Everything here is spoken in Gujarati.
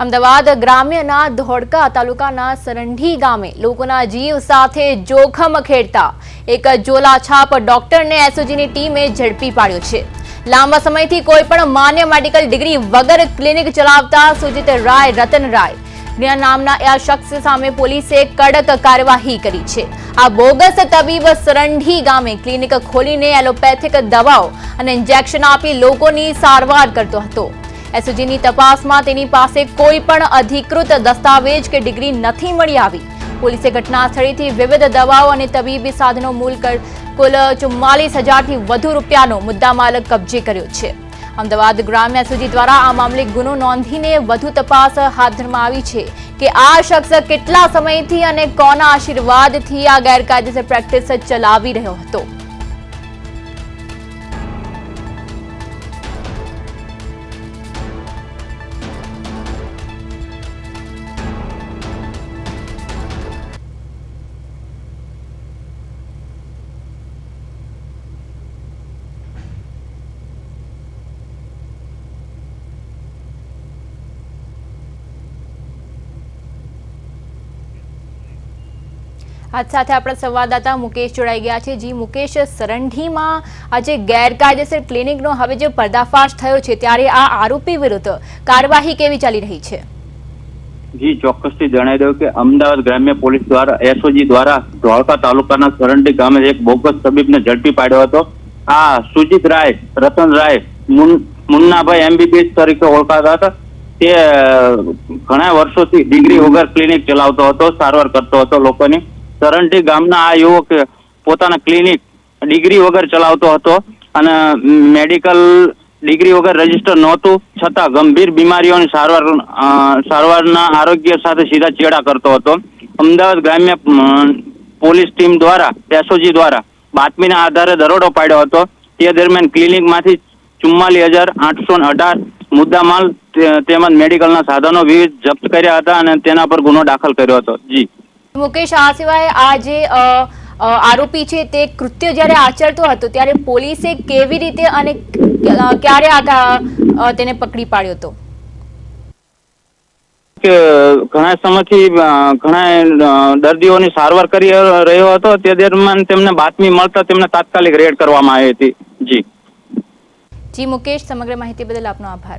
અમદાવાદ ગ્રામ્યના ધોળકા તાલુકાના સરંઢી ગામે લોકોના જીવ સાથે જોખમ ખેડતા એક જોલાછાપ ડોક્ટરને એસઓજીની ટીમે ઝડપી પાડ્યો છે। લાંબા સમયથી કોઈ પણ માન્ય મેડિકલ ડિગ્રી વગર ક્લિનિક ચલાવતા સુજીત રાય રતન રાય નામના આ શખ્સ સામે પોલીસે કડક કાર્યવાહી કરી છે। આ બોગસ તબીબ સરંઢી ગામે ક્લિનિક ખોલીને એલોપેથિક દવાઓ અને ઇન્જેક્શન આપી લોકોની સારવાર કરતો હતો। એસઓજીની તપાસમાં તેની પાસે કોઈ પણ અધિકૃત દસ્તાવેજ કે ડિગ્રી નથી મળી આવી। પોલીસે ઘટના સ્થળેથી વિવિધ દવાઓ અને તબીબી સાધનો કુલ 44,000થી વધુ રૂપિયાનો મુદ્દામાલ કબજે કર્યો છે। અમદાવાદ ગ્રામ્ય એસઓજી દ્વારા આ મામલે ગુનો નોંધીને વધુ તપાસ હાથ ધરવામાં આવી છે કે આ શખ્સ કેટલા સમયથી અને કોના આશીર્વાદથી આ ગેરકાયદેસર પ્રેક્ટિસ ચલાવી રહ્યો હતો। આજ સાથે આપણા સંવાદદાતા મુકેશ જોડાઈ ગયા છે। જી મુકેશ, સરંઢીમાં આજે ગેરકાયદેસર ક્લિનિકનો હવે જે પર્દાફાશ થયો છે ત્યારે આ આરોપી વિરુદ્ધ કાર્યવાહી કેવી ચાલી રહી છે? જી ચોક્કસથી જણાવી દઉં કે અમદાવાદ ગ્રામ્ય પોલીસ દ્વારા એસઓજી દ્વારા ધોળકા તાલુકાના સરંઢી ગામે એક બોગસ તબીબને ઝડપી પાડ્યો હતો। આ સુજીત રાય રતન રાય મુન્નાભાઈ એમબીબીએસ તરીકે ઓળખાતા હતા। તે ઘણા વર્ષોથી ડિગ્રી વગર ક્લિનિક ચલાવતો હતો, સારવાર કરતો હતો લોકોની। સરંઢી ગામના આ યુવક પોતાના ક્લિનિક ડિગ્રી વગર ચલાવતો હતો અને મેડિકલ ડિગ્રી વગર રજીસ્ટર નહોતું, છતાં ગંભીર બીમારીઓની સારવારના આરોગ્ય સાથે સીધા ચેડા કરતો હતો। અમદાવાદ ગ્રામ્ય પોલીસ ટીમ દ્વારા એસઓજી દ્વારા બાતમીના આધારે દરોડો પાડ્યો હતો। તે દરમિયાન ક્લિનિકમાંથી 44,818 મુદ્દામાલ તેમજ મેડિકલના સાધનો વિવિધ જપ્ત કર્યા હતા અને તેના પર ગુનો દાખલ કર્યો હતો। જી મુકેશ, આ સિવાય આ જે આરોપી છે તે કૃત્ય જ્યારે આચરતો હતો ત્યારે પોલીસે કેવી રીતે અને ક્યારે તેને પકડી પાડ્યો હતો? કે ઘણા સમયથી ઘણા દર્દીઓની સારવાર કરી રહ્યો હતો। તે દરમિયાન તેમને બાતમી મળતા તેમને તાત્કાલિક રેડ કરવામાં આવી હતી। જી મુકેશ, સમગ્ર માહિતી બદલ આપનો આભાર।